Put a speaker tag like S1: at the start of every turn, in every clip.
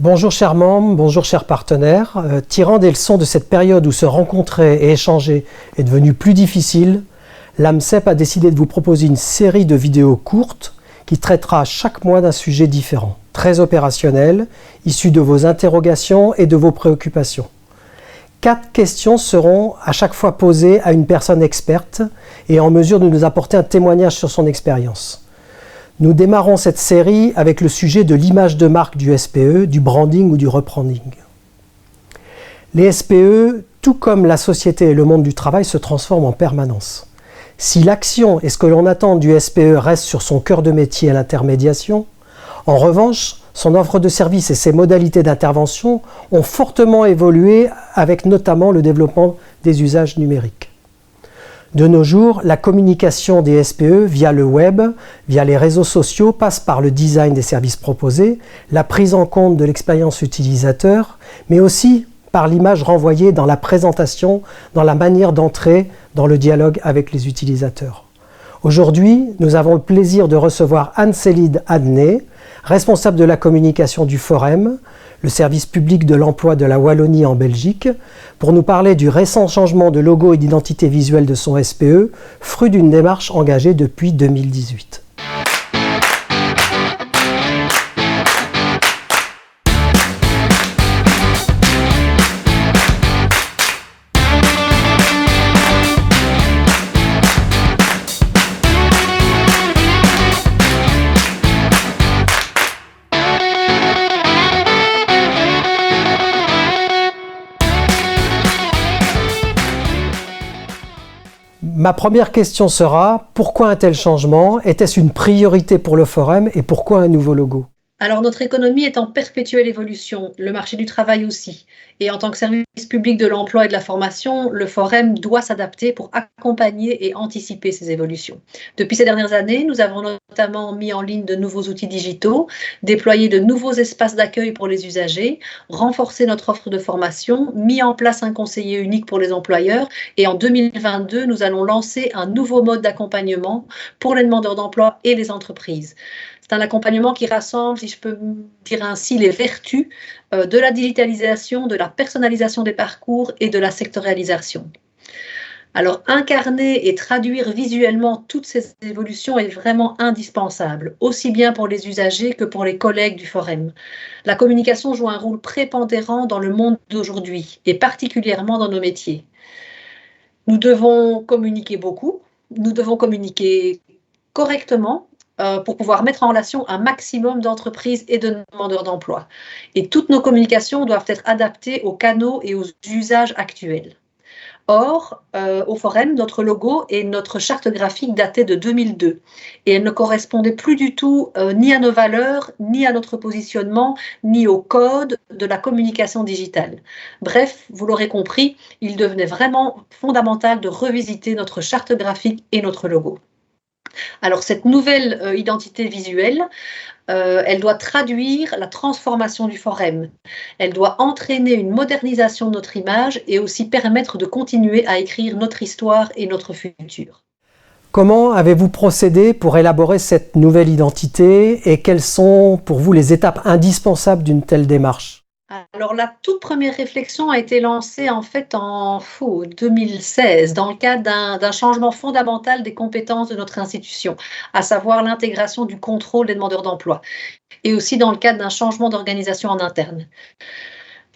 S1: Bonjour chers membres, bonjour chers partenaires. Tirant des leçons de cette période où se rencontrer et échanger est devenu plus difficile, l'AMCEP a décidé de vous proposer une série de vidéos courtes qui traitera chaque mois d'un sujet différent, très opérationnel, issu de vos interrogations et de vos préoccupations. 4 questions seront à chaque fois posées à une personne experte et en mesure de nous apporter un témoignage sur son expérience. Nous démarrons cette série avec le sujet de l'image de marque du SPE, du branding ou du rebranding. Les SPE, tout comme la société et le monde du travail, se transforment en permanence. Si l'action et ce que l'on attend du SPE restent sur son cœur de métier à l'intermédiation, en revanche, son offre de services et ses modalités d'intervention ont fortement évolué avec notamment le développement des usages numériques. De nos jours, la communication des SPE via le web, via les réseaux sociaux, passe par le design des services proposés, la prise en compte de l'expérience utilisateur, mais aussi par l'image renvoyée dans la présentation, dans la manière d'entrer dans le dialogue avec les utilisateurs. Aujourd'hui, nous avons le plaisir de recevoir Anne-Célide Adnet, responsable de la communication du Forem, le service public de l'emploi de la Wallonie en Belgique, pour nous parler du récent changement de logo et d'identité visuelle de son SPE, fruit d'une démarche engagée depuis 2018. Ma première question sera, pourquoi un tel changement? Était-ce une priorité pour le Forem et pourquoi un nouveau logo?
S2: Alors, notre économie est en perpétuelle évolution, le marché du travail aussi. Et en tant que service public de l'emploi et de la formation, le Forem doit s'adapter pour accompagner et anticiper ces évolutions. Depuis ces dernières années, nous avons notamment mis en ligne de nouveaux outils digitaux, déployé de nouveaux espaces d'accueil pour les usagers, renforcé notre offre de formation, mis en place un conseiller unique pour les employeurs et en 2022, nous allons lancer un nouveau mode d'accompagnement pour les demandeurs d'emploi et les entreprises. C'est un accompagnement qui rassemble, si je peux dire ainsi, les vertus de la digitalisation, de la personnalisation des parcours et de la sectorialisation. Alors, incarner et traduire visuellement toutes ces évolutions est vraiment indispensable, aussi bien pour les usagers que pour les collègues du Forem. La communication joue un rôle prépondérant dans le monde d'aujourd'hui et particulièrement dans nos métiers. Nous devons communiquer beaucoup, nous devons communiquer correctement, pour pouvoir mettre en relation un maximum d'entreprises et de demandeurs d'emploi. Et toutes nos communications doivent être adaptées aux canaux et aux usages actuels. Or, au Forem, notre logo et notre charte graphique dataient de 2002 et elle ne correspondait plus du tout ni à nos valeurs, ni à notre positionnement, ni au code de la communication digitale. Bref, vous l'aurez compris, il devenait vraiment fondamental de revisiter notre charte graphique et notre logo. Alors, cette nouvelle identité visuelle, elle doit traduire la transformation du Forem. Elle doit entraîner une modernisation de notre image et aussi permettre de continuer à écrire notre histoire et notre futur.
S1: Comment avez-vous procédé pour élaborer cette nouvelle identité et quelles sont pour vous les étapes indispensables d'une telle démarche?
S2: Alors, la toute première réflexion a été lancée en fait en 2016 dans le cadre d'un changement fondamental des compétences de notre institution, à savoir l'intégration du contrôle des demandeurs d'emploi et aussi dans le cadre d'un changement d'organisation en interne.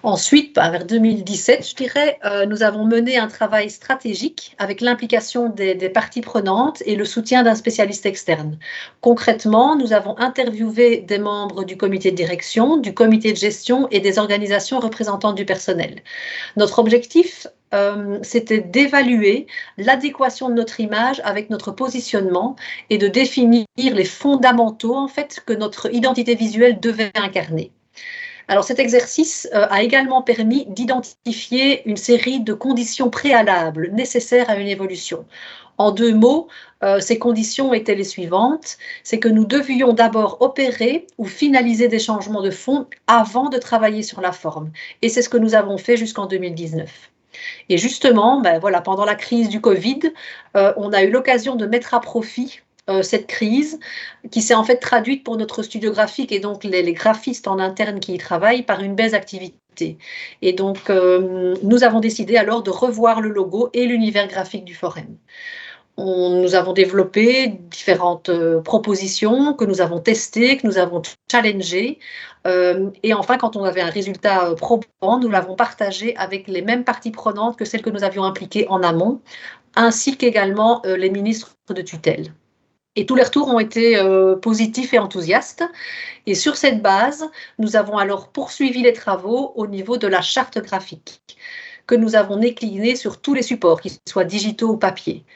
S2: Ensuite, vers 2017, je dirais, nous avons mené un travail stratégique avec l'implication des parties prenantes et le soutien d'un spécialiste externe. Concrètement, nous avons interviewé des membres du comité de direction, du comité de gestion et des organisations représentantes du personnel. Notre objectif, c'était d'évaluer l'adéquation de notre image avec notre positionnement et de définir les fondamentaux en fait, que notre identité visuelle devait incarner. Alors cet exercice a également permis d'identifier une série de conditions préalables nécessaires à une évolution. En 2 mots, ces conditions étaient les suivantes, c'est que nous devions d'abord opérer ou finaliser des changements de fond avant de travailler sur la forme. Et c'est ce que nous avons fait jusqu'en 2019. Et justement, pendant la crise du Covid, on a eu l'occasion de mettre à profit cette crise qui s'est en fait traduite pour notre studio graphique et donc les graphistes en interne qui y travaillent par une baisse d'activité. Et donc, nous avons décidé alors de revoir le logo et l'univers graphique du Forum. Nous avons développé différentes propositions que nous avons testées, que nous avons challengées. Et enfin, quand on avait un résultat probant, nous l'avons partagé avec les mêmes parties prenantes que celles que nous avions impliquées en amont, ainsi qu'également les ministres de tutelle. Et tous les retours ont été positifs et enthousiastes. Et sur cette base, nous avons alors poursuivi les travaux au niveau de la charte graphique, que nous avons déclinée sur tous les supports, qu'ils soient digitaux ou papier.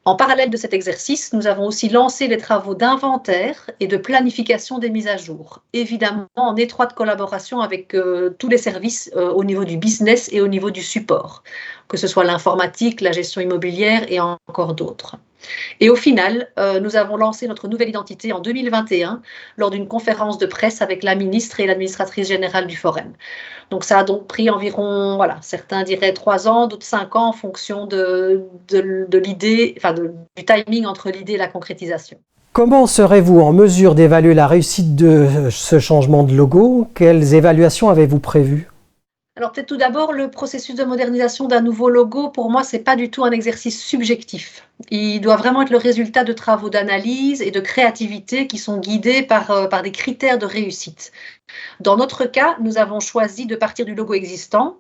S2: En parallèle de cet exercice, nous avons aussi lancé les travaux d'inventaire et de planification des mises à jour, évidemment en étroite collaboration avec tous les services au niveau du business et au niveau du support, que ce soit l'informatique, la gestion immobilière et encore d'autres. Et au final, nous avons lancé notre nouvelle identité en 2021 lors d'une conférence de presse avec la ministre et l'administratrice générale du Forum. Donc ça a donc pris environ, voilà, certains diraient 3 ans, d'autres 5 ans en fonction de l'idée, enfin du timing entre l'idée et la concrétisation.
S1: Comment serez-vous en mesure d'évaluer la réussite de ce changement de logo? Quelles évaluations avez-vous prévues?
S2: Alors peut-être tout d'abord, le processus de modernisation d'un nouveau logo, pour moi, ce n'est pas du tout un exercice subjectif. Il doit vraiment être le résultat de travaux d'analyse et de créativité qui sont guidés par des critères de réussite. Dans notre cas, nous avons choisi de partir du logo existant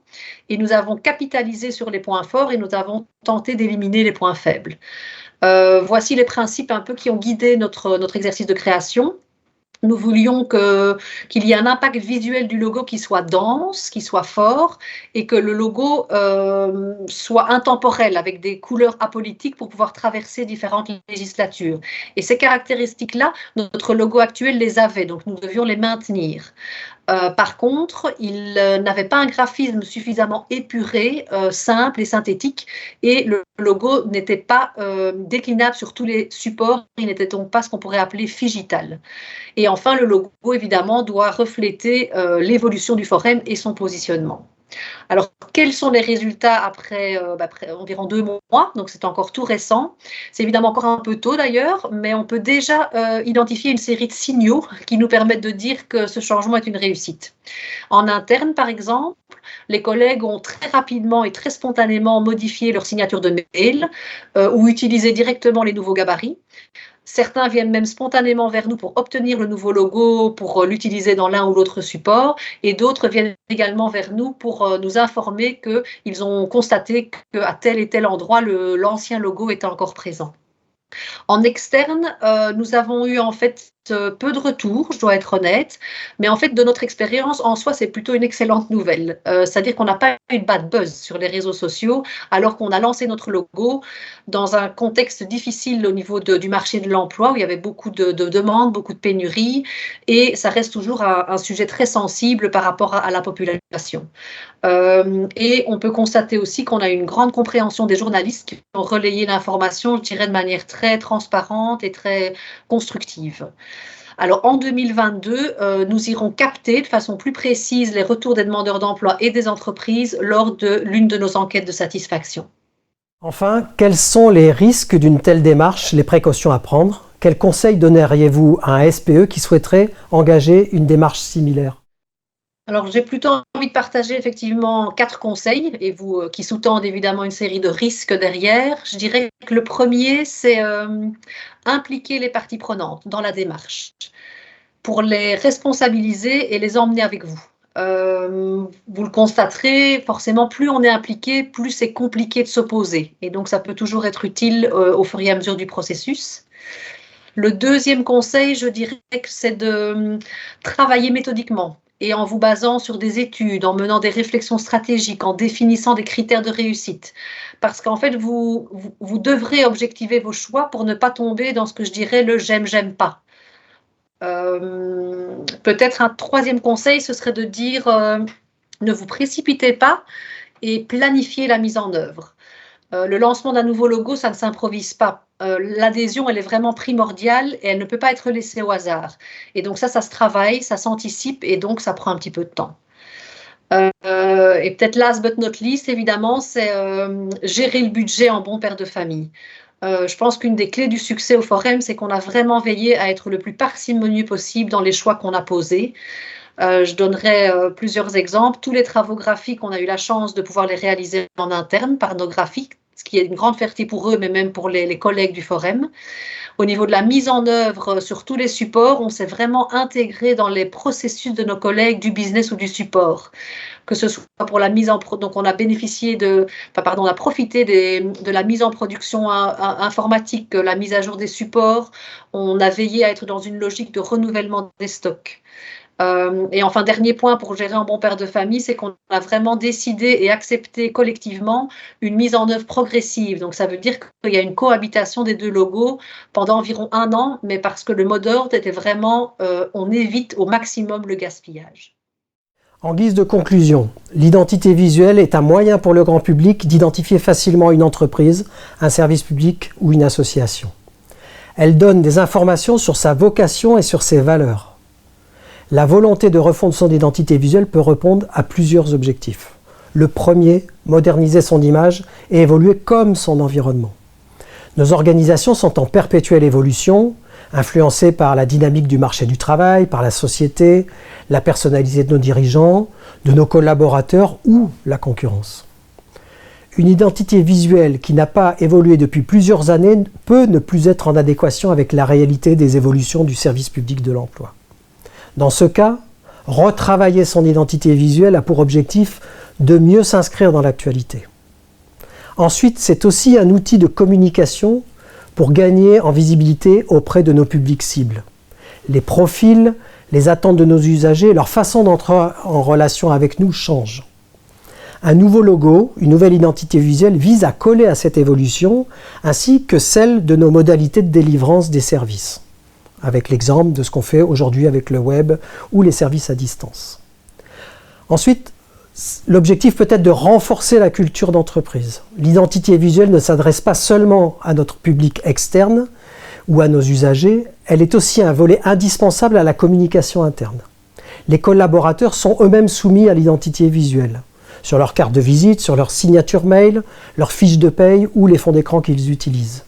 S2: et nous avons capitalisé sur les points forts et nous avons tenté d'éliminer les points faibles. Voici les principes un peu qui ont guidé notre exercice de création. Nous voulions qu'il y ait un impact visuel du logo qui soit dense, qui soit fort, et que le logo soit intemporel, avec des couleurs apolitiques pour pouvoir traverser différentes législatures. Et ces caractéristiques-là, notre logo actuel les avait, donc nous devions les maintenir. Par contre, il n'avait pas un graphisme suffisamment épuré, simple et synthétique, et le logo n'était pas déclinable sur tous les supports, il n'était donc pas ce qu'on pourrait appeler figital. Et enfin, le logo, évidemment, doit refléter l'évolution du forum et son positionnement. Alors, quels sont les résultats après environ 2 mois? Donc, c'est encore tout récent. C'est évidemment encore un peu tôt d'ailleurs, mais on peut déjà identifier une série de signaux qui nous permettent de dire que ce changement est une réussite. En interne, par exemple, les collègues ont très rapidement et très spontanément modifié leur signature de mail ou utilisé directement les nouveaux gabarits. Certains viennent même spontanément vers nous pour obtenir le nouveau logo, pour l'utiliser dans l'un ou l'autre support, et d'autres viennent également vers nous pour nous informer qu'ils ont constaté qu'à tel et tel endroit, l'ancien logo était encore présent. En externe, nous avons eu en fait peu de retours, je dois être honnête, mais en fait de notre expérience, en soi, c'est plutôt une excellente nouvelle. C'est-à-dire qu'on n'a pas eu de bad buzz sur les réseaux sociaux, alors qu'on a lancé notre logo dans un contexte difficile au niveau du marché de l'emploi, où il y avait beaucoup de demandes, beaucoup de pénuries, et ça reste toujours un sujet très sensible par rapport à la population. Et on peut constater aussi qu'on a une grande compréhension des journalistes qui ont relayé l'information, je dirais, de manière très transparente et très constructive. Alors en 2022, nous irons capter de façon plus précise les retours des demandeurs d'emploi et des entreprises lors de l'une de nos enquêtes de satisfaction.
S1: Enfin, quels sont les risques d'une telle démarche, les précautions à prendre? Quels conseils donneriez-vous à un SPE qui souhaiterait engager une démarche similaire?
S2: Alors, j'ai plutôt envie de partager effectivement 4 conseils, et vous qui sous-tendent évidemment une série de risques derrière. Je dirais que le premier, c'est impliquer les parties prenantes dans la démarche pour les responsabiliser et les emmener avec vous. Vous le constaterez, forcément, plus on est impliqué, plus c'est compliqué de s'opposer. Et donc, ça peut toujours être utile au fur et à mesure du processus. Le deuxième conseil, je dirais que c'est de travailler méthodiquement et en vous basant sur des études, en menant des réflexions stratégiques, en définissant des critères de réussite. Parce qu'en fait, vous devrez objectiver vos choix pour ne pas tomber dans ce que je dirais le j'aime, j'aime pas. Peut-être un troisième conseil, ce serait de dire ne vous précipitez pas et planifiez la mise en œuvre. Le lancement d'un nouveau logo, ça ne s'improvise pas. L'adhésion, elle est vraiment primordiale et elle ne peut pas être laissée au hasard. Et donc ça se travaille, ça s'anticipe et donc ça prend un petit peu de temps. Et peut-être last but not least, évidemment, c'est gérer le budget en bon père de famille. Je pense qu'une des clés du succès au Forum, c'est qu'on a vraiment veillé à être le plus parcimonieux possible dans les choix qu'on a posés. Je donnerai plusieurs exemples. Tous les travaux graphiques, on a eu la chance de pouvoir les réaliser en interne par nos graphiques, ce qui est une grande fierté pour eux, mais même pour les collègues du Forum. Au niveau de la mise en œuvre sur tous les supports, on s'est vraiment intégré dans les processus de nos collègues du business ou du support. Que ce soit pour la mise en donc on a profité de la mise en production informatique, la mise à jour des supports. On a veillé à être dans une logique de renouvellement des stocks. Et enfin, dernier point pour gérer un bon père de famille, c'est qu'on a vraiment décidé et accepté collectivement une mise en œuvre progressive. Donc, ça veut dire qu'il y a une cohabitation des deux logos pendant environ 1 an, mais parce que le mot d'ordre était vraiment on évite au maximum le gaspillage.
S1: En guise de conclusion, l'identité visuelle est un moyen pour le grand public d'identifier facilement une entreprise, un service public ou une association. Elle donne des informations sur sa vocation et sur ses valeurs. La volonté de refondre son identité visuelle peut répondre à plusieurs objectifs. Le premier, moderniser son image et évoluer comme son environnement. Nos organisations sont en perpétuelle évolution, influencées par la dynamique du marché du travail, par la société, la personnalité de nos dirigeants, de nos collaborateurs ou la concurrence. Une identité visuelle qui n'a pas évolué depuis plusieurs années peut ne plus être en adéquation avec la réalité des évolutions du service public de l'emploi. Dans ce cas, retravailler son identité visuelle a pour objectif de mieux s'inscrire dans l'actualité. Ensuite, c'est aussi un outil de communication pour gagner en visibilité auprès de nos publics cibles. Les profils, les attentes de nos usagers, leur façon d'entrer en relation avec nous changent. Un nouveau logo, une nouvelle identité visuelle vise à coller à cette évolution, ainsi que celle de nos modalités de délivrance des services, avec l'exemple de ce qu'on fait aujourd'hui avec le web ou les services à distance. Ensuite, l'objectif peut être de renforcer la culture d'entreprise. L'identité visuelle ne s'adresse pas seulement à notre public externe ou à nos usagers, elle est aussi un volet indispensable à la communication interne. Les collaborateurs sont eux-mêmes soumis à l'identité visuelle, sur leur carte de visite, sur leur signature mail, leur fiche de paye ou les fonds d'écran qu'ils utilisent.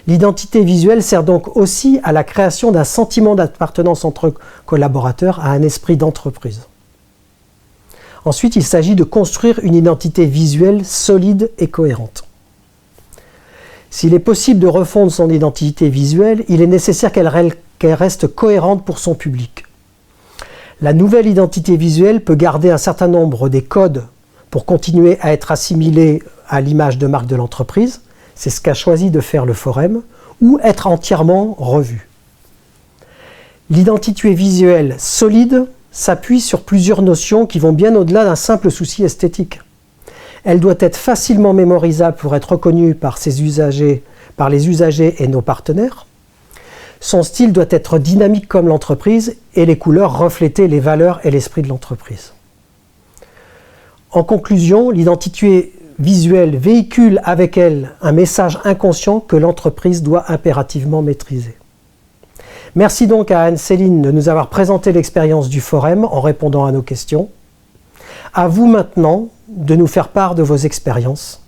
S1: L'identité visuelle sert donc aussi à la création d'un sentiment d'appartenance entre collaborateurs, à un esprit d'entreprise. Ensuite, il s'agit de construire une identité visuelle solide et cohérente. S'il est possible de refondre son identité visuelle, il est nécessaire qu'elle reste cohérente pour son public. La nouvelle identité visuelle peut garder un certain nombre des codes pour continuer à être assimilée à l'image de marque de l'entreprise, c'est ce qu'a choisi de faire le Forum, ou être entièrement revue. L'identité visuelle solide s'appuie sur plusieurs notions qui vont bien au-delà d'un simple souci esthétique. Elle doit être facilement mémorisable pour être reconnue par les usagers et nos partenaires. Son style doit être dynamique comme l'entreprise et les couleurs refléter les valeurs et l'esprit de l'entreprise. En conclusion, l'identité visuelle véhicule avec elle un message inconscient que l'entreprise doit impérativement maîtriser. Merci donc à Anne-Céline de nous avoir présenté l'expérience du Forum en répondant à nos questions. À vous maintenant de nous faire part de vos expériences.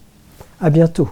S1: À bientôt.